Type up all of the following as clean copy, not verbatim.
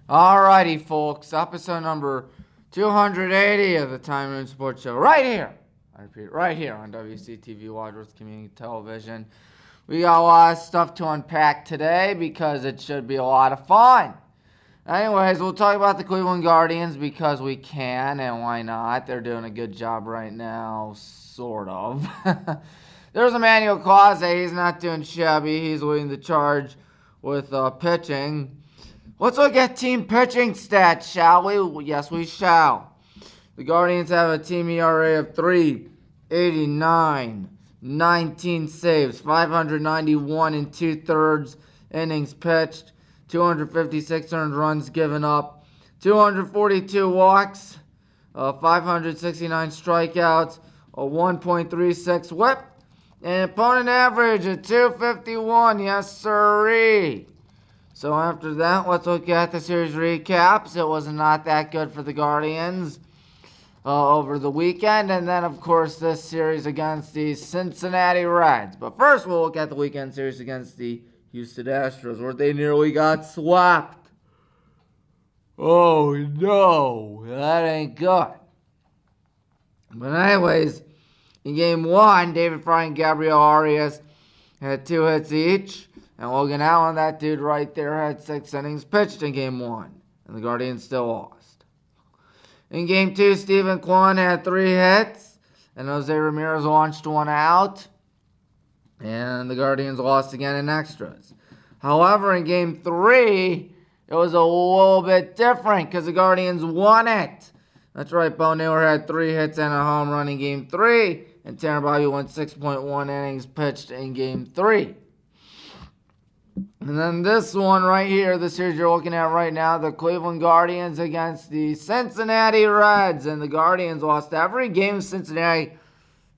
Alrighty, folks. Episode number 280 of the Tommy Maroon Sports Show. Right here. I repeat, right here on WCTV, Wadsworth Community Television. We got a lot of stuff to unpack today because it should be a lot of fun. Anyways, we'll talk about the Cleveland Guardians because we can, and why not? They're doing a good job right now, sort of. There's Emmanuel Clase. He's not doing shabby. He's leading the charge with pitching. Let's look at team pitching stats, shall we? Yes, we shall. The Guardians have a team ERA of 3.89, 19 saves, 591 and 2/3 innings pitched, 256 earned runs given up, 242 walks, 569 strikeouts, a 1.36 whip, and opponent average of 251. Yes, sirree. So after that, let's look at the series recaps. It was not that good for the Guardians over the weekend. And then, of course, this series against the Cincinnati Reds. But first, we'll look at the weekend series against the Houston Astros, where they nearly got swept. Oh, no. That ain't good. But anyways, in Game 1, David Fry and Gabriel Arias had 2 hits each. And Logan Allen, that dude right there, had 6 innings pitched in Game 1. And the Guardians still lost. In Game 2, Steven Kwan had 3 hits. And Jose Ramirez launched 1 out. And the Guardians lost again in extras. However, in Game 3, it was a little bit different because the Guardians won it. That's right, Bo Naylor had 3 hits and a home run in Game 3. And Tanner Bobby went 6.1 innings pitched in Game 3. And then this one right here, the series you're looking at right now, the Cleveland Guardians against the Cincinnati Reds. And the Guardians lost every game in Cincinnati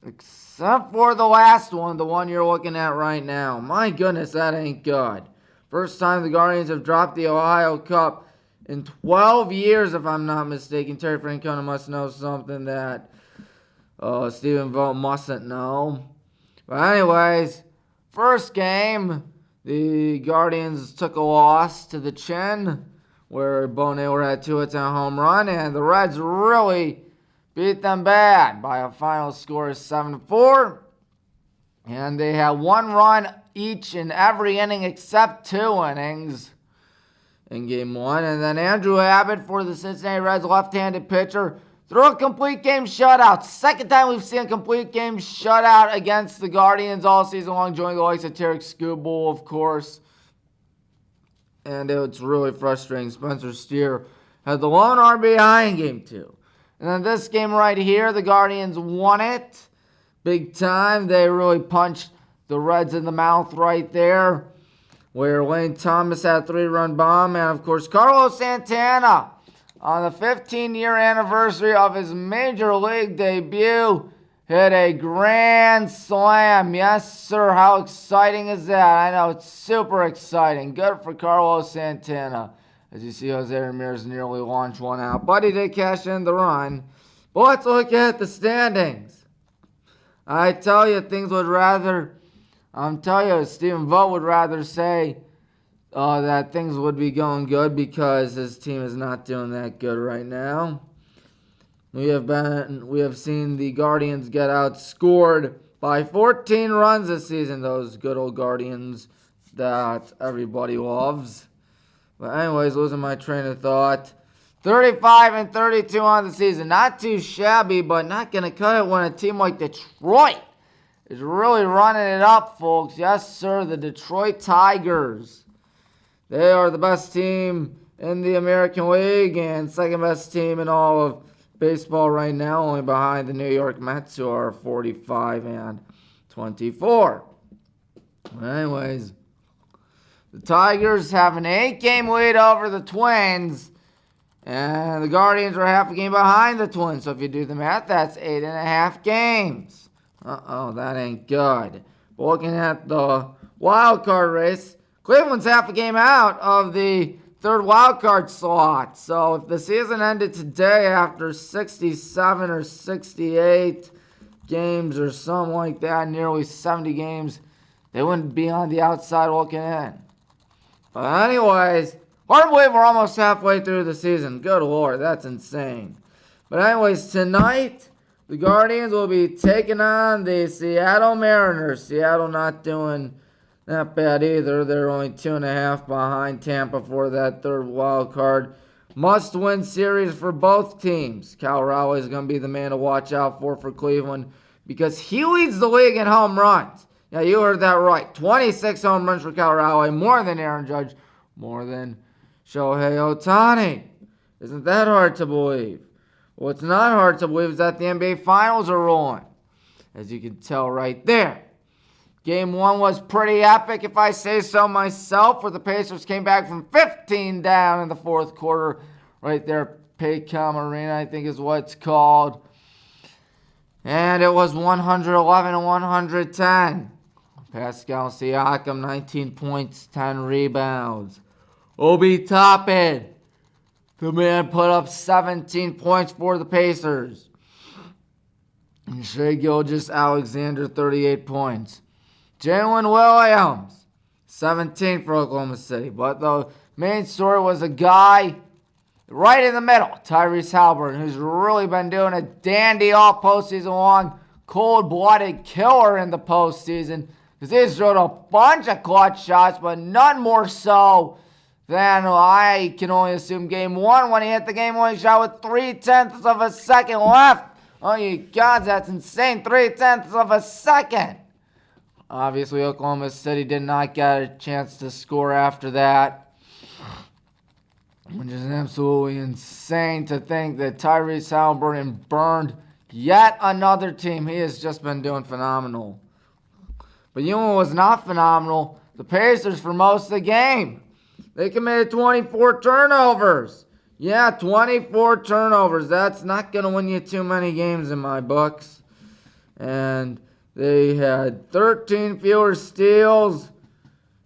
except for the last one, the one you're looking at right now. My goodness, that ain't good. First time the Guardians have dropped the Ohio Cup in 12 years, if I'm not mistaken. Terry Francona must know something that Stephen Vogt mustn't know. But anyways, first game, the Guardians took a loss to the chin, where Bo Naylor had 2 hits and a home run, and the Reds really beat them bad by a final score of 7-4. And they had 1 run each in every inning except 2 innings in Game 1. And then Andrew Abbott, for the Cincinnati Reds left-handed pitcher, threw a complete game shutout. Second time we've seen a complete game shutout against the Guardians all season long, joining the likes of Tarek Skubal, of course. And it's really frustrating. Spencer Steer had the lone RBI in Game 2. And then this game right here, the Guardians won it big time. They really punched the Reds in the mouth right there, where Lane Thomas had a 3-run bomb. And, of course, Carlos Santana, on the 15-year anniversary of his Major League debut, hit a grand slam. Yes, sir. How exciting is that? I know, it's super exciting. Good for Carlos Santana. As you see, Jose Ramirez nearly launched 1 out. But he did cash in the run. But let's look at the standings. I tell you, Stephen Vogt would rather say that things would be going good because his team is not doing that good right now. We have seen the Guardians get outscored by 14 runs this season. Those good old Guardians that everybody loves. But anyways, losing my train of thought. 35-32 on the season. Not too shabby, but not going to cut it when a team like Detroit is really running it up, folks. Yes, sir, the Detroit Tigers. They are the best team in the American League and second best team in all of baseball right now, only behind the New York Mets, who are 45-24. Anyways, the Tigers have an 8-game lead over the Twins, and the Guardians are half a game behind the Twins. So if you do the math, that's 8.5 games. That ain't good. But looking at the wild card race, Cleveland's half a game out of the third wild card slot. So if the season ended today after 67 or 68 games or something like that, nearly 70 games, they wouldn't be on the outside looking in. But anyways, Hard to believe we're almost halfway through the season. Good Lord, that's insane. But anyways, tonight, the Guardians will be taking on the Seattle Mariners. Seattle not doing that bad either. They're only 2.5 behind Tampa for that third wild card. Must-win series for both teams. Cal Raleigh is going to be the man to watch out for Cleveland because he leads the league in home runs. Yeah, you heard that right. 26 home runs for Cal Raleigh, more than Aaron Judge, more than Shohei Ohtani. Isn't that hard to believe? What's not hard to believe is that the NBA Finals are rolling, as you can tell right there. Game 1 was pretty epic, if I say so myself, where the Pacers came back from 15 down in the fourth quarter. Right there, Paycom Arena, I think is what it's called. And it was 111 to 110. Pascal Siakam, 19 points, 10 rebounds. Obi Toppin, the man put up 17 points for the Pacers. And Shai Gilgeous-Alexander, 38 points. Jalen Williams, 17 for Oklahoma City. But the main story was a guy right in the middle, Tyrese Halliburton, who's really been doing a dandy all postseason long, cold-blooded killer in the postseason. Because he's thrown a bunch of clutch shots, but none more so than I can only assume game 1 when he hit the game-winning shot with 0.3 of a second left. Oh, you gods, that's insane. 0.3 of a second. Obviously, Oklahoma City did not get a chance to score after that. Which is absolutely insane to think that Tyrese Halliburton burned yet another team. He has just been doing phenomenal. But you know what was not phenomenal? The Pacers for most of the game. They committed 24 turnovers. Yeah, 24 turnovers. That's not going to win you too many games in my books. And they had 13 fewer steals.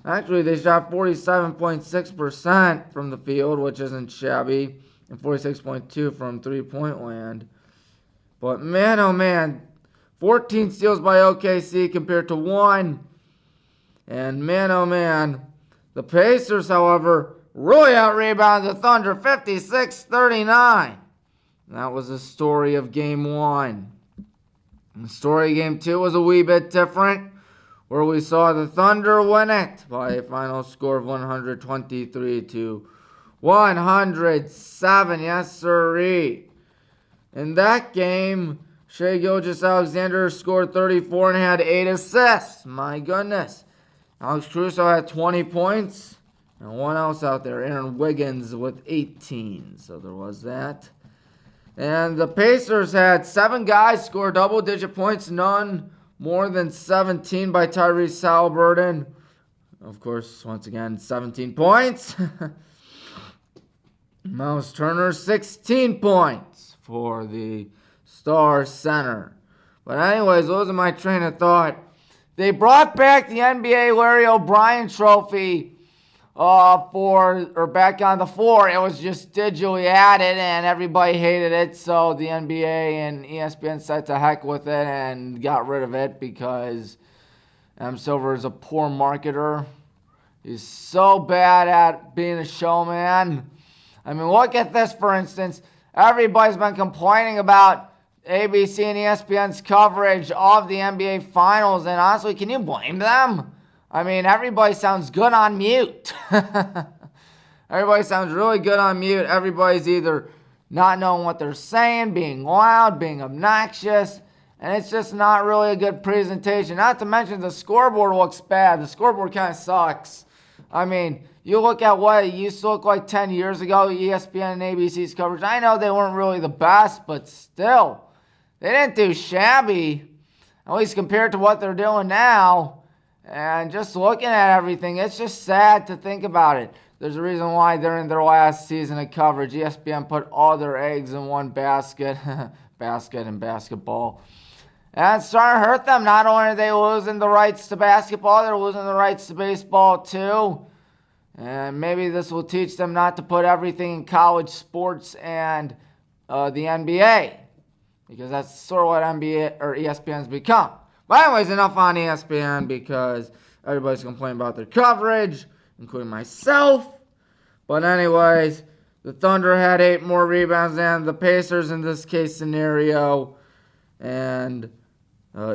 Actually, they shot 47.6% from the field, which isn't shabby, and 46.2% from three-point land. But man, oh man, 14 steals by OKC compared to 1. And man, oh man, the Pacers, however, really out-rebounded the Thunder 56-39. That was the story of Game 1. And the story of Game 2 was a wee bit different, where we saw the Thunder win it by a final score of 123 to 107. Yes, sirree. In that game, Shai Gilgeous-Alexander scored 34 and had 8 assists. My goodness. Alex Caruso had 20 points. And one else out there, Aaron Wiggins with 18. So there was that. And the Pacers had 7 guys score double-digit points, none more than 17 by Tyrese Halliburton. Of course, once again, 17 points. Miles Turner, 16 points for the Star Center. But anyways, those are my train of thought. They brought back the NBA Larry O'Brien Trophy back on the floor. It was just digitally added, and everybody hated it. So the NBA and ESPN said to heck with it and got rid of it because M. Silver is a poor marketer. He's so bad at being a showman. I mean, look at this, for instance. Everybody's been complaining about ABC and ESPN's coverage of the NBA Finals, and honestly, can you blame them? I mean, everybody sounds good on mute. Everybody sounds really good on mute. Everybody's either not knowing what they're saying, being loud, being obnoxious, and it's just not really a good presentation. Not to mention the scoreboard looks bad. The scoreboard kind of sucks. I mean, you look at what it used to look like 10 years ago, ESPN and ABC's coverage. I know they weren't really the best, but still, they didn't do shabby, at least compared to what they're doing now. And just looking at everything, it's just sad to think about it. There's a reason why they're in their last season of coverage. ESPN put all their eggs in one basket. Basket in basketball. And it's starting to hurt them. Not only are they losing the rights to basketball, they're losing the rights to baseball too. And maybe this will teach them not to put everything in college sports and the NBA. Because that's sort of what NBA or ESPN's become. But anyways, enough on ESPN because everybody's complaining about their coverage, including myself. But anyways, the Thunder had 8 more rebounds than the Pacers in this case scenario. And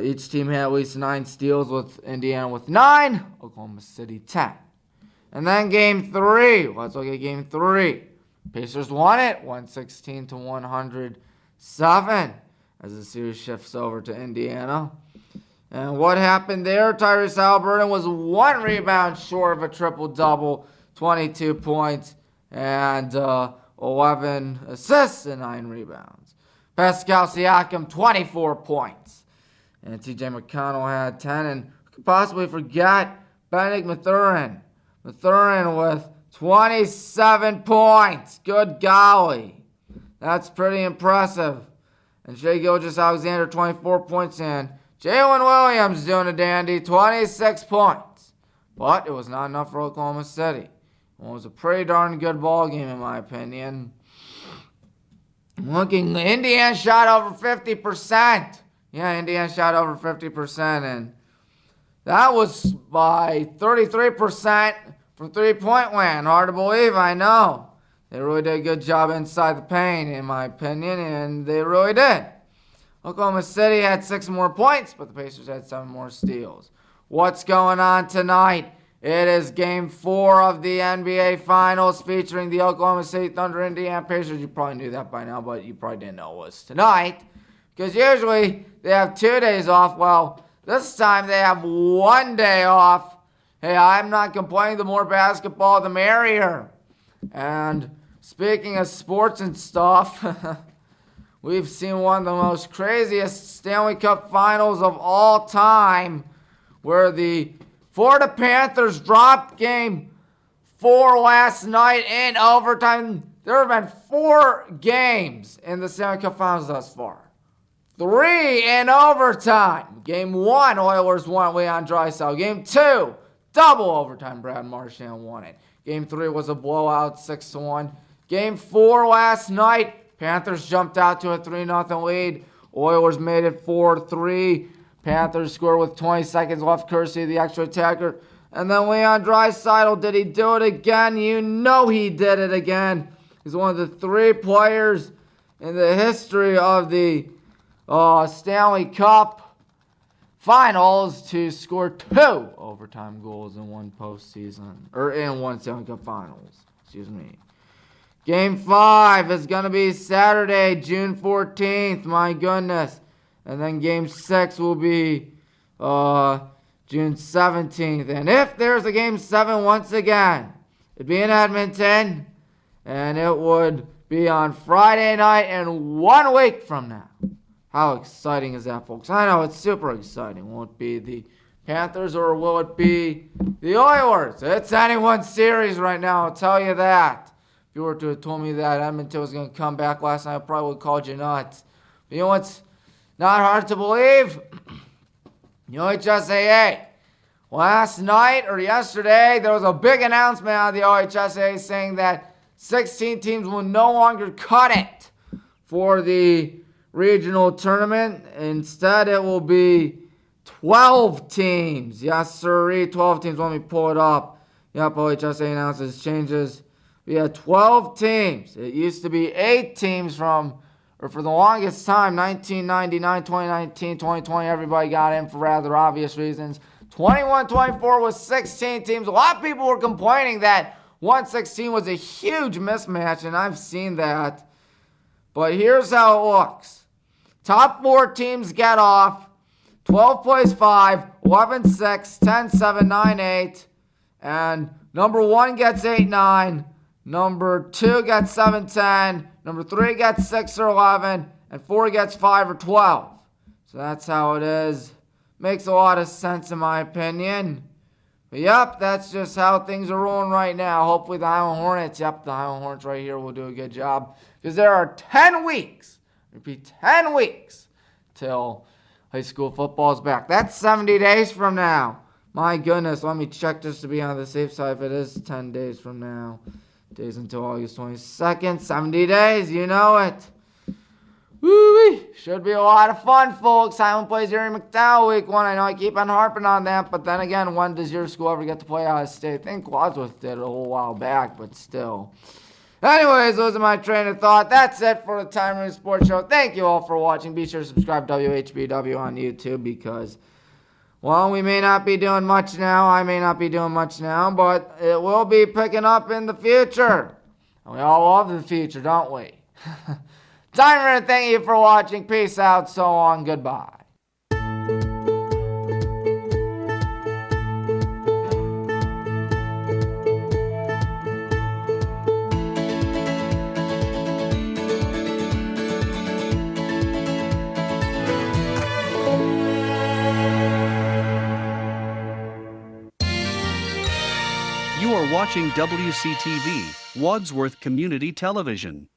each team had at least 9 steals, with Indiana with 9, Oklahoma City 10. And then game 3. Let's look at game 3. Pacers won it, 116-107, as the series shifts over to Indiana. And what happened there? Tyrese Haliburton was 1 rebound short of a triple-double, 22 points, and 11 assists and 9 rebounds. Pascal Siakam, 24 points. And TJ McConnell had 10. And who could possibly forget Bennedict Mathurin? Mathurin with 27 points. Good golly. That's pretty impressive. And Shai Gilgeous-Alexander, 24 points in. Jalen Williams doing a dandy, 26 points. But it was not enough for Oklahoma City. It was a pretty darn good ball game, in my opinion. Indiana shot over 50%. Yeah, Indiana shot over 50%, and that was by 33% from three-point land. Hard to believe, I know. They really did a good job inside the paint, in my opinion, and they really did. Oklahoma City had 6 more points, but the Pacers had 7 more steals. What's going on tonight? It is Game 4 of the NBA Finals featuring the Oklahoma City Thunder Indiana Pacers. You probably knew that by now, but you probably didn't know it was tonight. Because usually they have 2 days off. Well, this time they have 1 day off. Hey, I'm not complaining. The more basketball, the merrier. And speaking of sports and stuff, we've seen one of the most craziest Stanley Cup Finals of all time, where the Florida Panthers dropped Game 4 last night in overtime. There have been 4 games in the Stanley Cup Finals thus far. 3 in overtime. Game 1, Oilers won, Leon Draisaitl. Game 2, double overtime, Brad Marchand won it. Game 3 was a blowout, 6-1. Game 4 last night, Panthers jumped out to a 3-0 lead. Oilers made it 4-3. Panthers scored with 20 seconds left, courtesy of the extra attacker. And then Leon Draisaitl, did he do it again? You know he did it again. He's one of the 3 players in the history of the Stanley Cup Finals to score 2 overtime goals in one postseason, or in one Stanley Cup Finals. Excuse me. Game 5 is going to be Saturday, June 14th. My goodness. And then Game 6 will be June 17th. And if there's a Game 7 once again, it'd be in Edmonton. And it would be on Friday night and 1 week from now. How exciting is that, folks? I know, it's super exciting. Will it be the Panthers or will it be the Oilers? It's anyone's series right now, I'll tell you that. If you were to have told me that Edmonton was going to come back last night, I probably would have called you nuts. But you know what's not hard to believe? The OHSAA. Last night or yesterday, there was a big announcement out of the OHSAA saying that 16 teams will no longer cut it for the regional tournament. Instead, it will be 12 teams. Yes, sir, 12 teams. Let me pull it up. Yep, OHSAA announces changes. We had 12 teams. It used to be 8 teams for the longest time, 1999, 2019, 2020, everybody got in for rather obvious reasons. 21-24 was 16 teams. A lot of people were complaining that 116 was a huge mismatch, and I've seen that. But here's how it looks. Top 4 teams get off. 12 plays 5, 11-6, 10-7, 9-8. And number 1 gets 8-9. Number 2 gets 7-10. Number 3 gets 6 or 11. And 4 gets 5 or 12. So that's how it is. Makes a lot of sense in my opinion. But yep, that's just how things are rolling right now. Hopefully the Highland Hornets, the Highland Hornets right here will do a good job. Because there are 10 weeks, repeat, 10 weeks till high school football is back. That's 70 days from now. My goodness, let me check just to be on the safe side if it is 10 days from now. Days until August 22nd, 70 days, you know it. Woo! Woo-wee. Should be a lot of fun, folks. Highland plays Erie McDowell week 1. I know I keep on harping on that, but then again, when does your school ever get to play out of state? I think Wadsworth did a whole while back, but still. Anyways, those are my train of thought. That's it for the Tommy Maroon Sports Show. Thank you all for watching. Be sure to subscribe to WHBW on YouTube because, well, we may not be doing much now. I may not be doing much now, but it will be picking up in the future. And we all love the future, don't we? Tommy Maroon, thank you for watching. Peace out. So long. Goodbye. You are watching WCTV, Wadsworth Community Television.